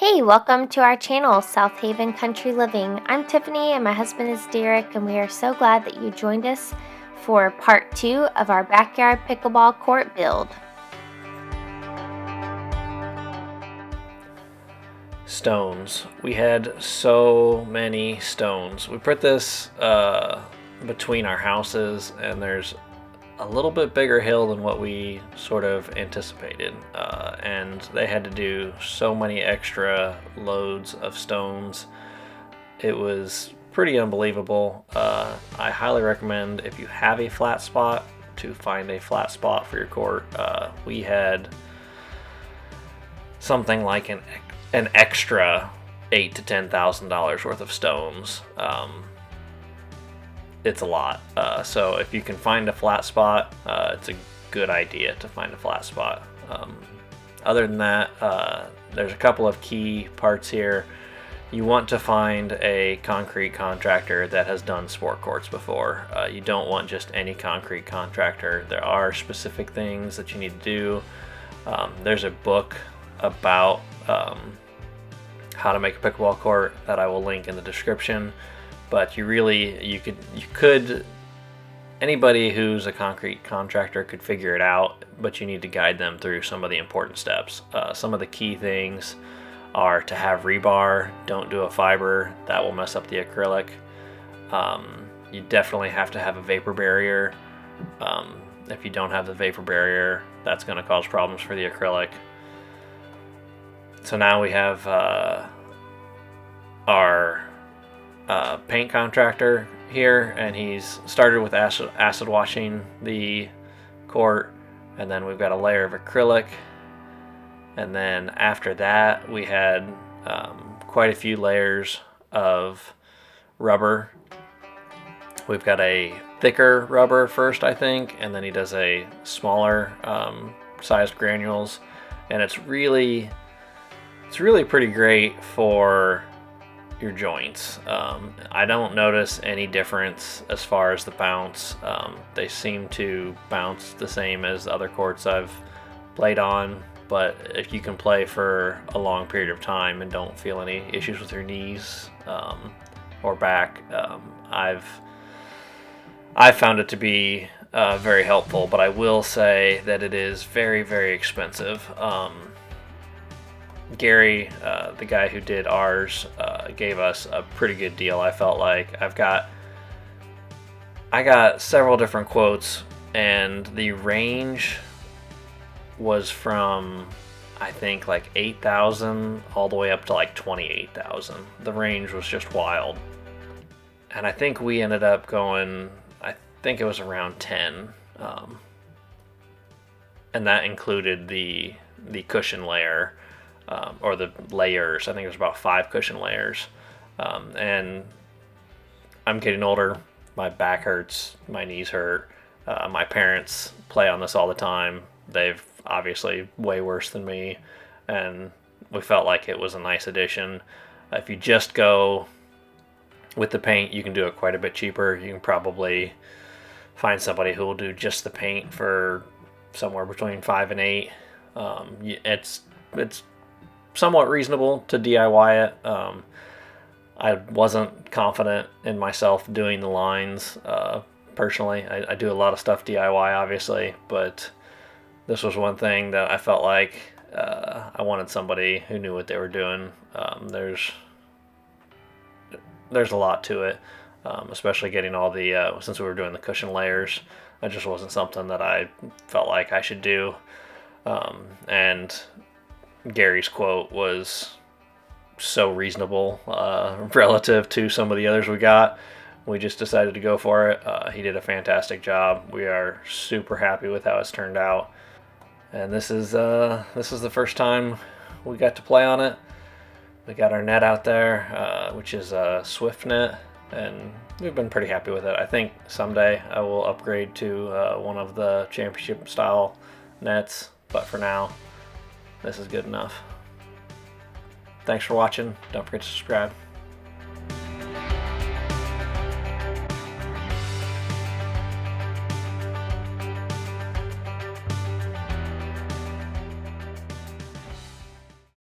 Hey, welcome to our channel, South Haven Country Living. I'm Tiffany and my husband is Derek, and we are so glad that you joined us for part 2 of our backyard pickleball court build. Stones. We had so many stones. We put this between our houses, and there's a little bit bigger hill than what we sort of anticipated, and they had to do so many extra loads of stones. It was pretty unbelievable. I highly recommend, if you have a flat spot, to find a flat spot for your court. We had something like an extra $8,000 to $10,000 worth of stones. It's a lot. So if you can find a flat spot, it's a good idea to find a flat spot. Other than that, there's a couple of key parts here. You want to find a concrete contractor that has done sport courts before. You don't want just any concrete contractor. There are specific things that you need to do. There's a book about how to make a pickleball court that I will link in the description. But you could, anybody who's a concrete contractor could figure it out, but you need to guide them through some of the important steps. Some of the key things are to have rebar. Don't do a fiber, that will mess up the acrylic. You definitely have to have a vapor barrier. If you don't have the vapor barrier, that's going to cause problems for the acrylic. So now we have our paint contractor here, and he's started with acid washing the court, and then we've got a layer of acrylic, and then after that we had quite a few layers of rubber. We've got a thicker rubber first, I think, and then he does a smaller sized granules, and it's really pretty great for your joints. I don't notice any difference as far as the bounce. They seem to bounce the same as other courts I've played on, but if you can play for a long period of time and don't feel any issues with your knees or back, I've found it to be very helpful. But I will say that it is very, very expensive. Gary, the guy who did ours, gave us a pretty good deal. I felt like I got several different quotes, and the range was from, I think, like 8,000 all the way up to like 28,000. The range was just wild. And I think we ended up going, I think it was around 10. And that included the cushion layer. Or the layers. I think there's about 5 cushion layers. And I'm getting older. My back hurts. My knees hurt. My parents play on this all the time. They've obviously way worse than me. And we felt like it was a nice addition. If you just go with the paint, you can do it quite a bit cheaper. You can probably find somebody who will do just the paint for somewhere between 5 and 8. It's somewhat reasonable to DIY it. I wasn't confident in myself doing the lines personally. I do a lot of stuff DIY, obviously, but this was one thing that I felt like I wanted somebody who knew what they were doing. There's a lot to it, especially getting all the since we were doing the cushion layers. That just wasn't something that I felt like I should do. And Gary's quote was so reasonable relative to some of the others we got. We just decided to go for it. He did a fantastic job. We are super happy with how it's turned out. And this is the first time we got to play on it. We got our net out there, which is a Swift net, and we've been pretty happy with it. I think someday I will upgrade to one of the championship style nets, but for now, this is good enough. Thanks for watching. Don't forget to subscribe.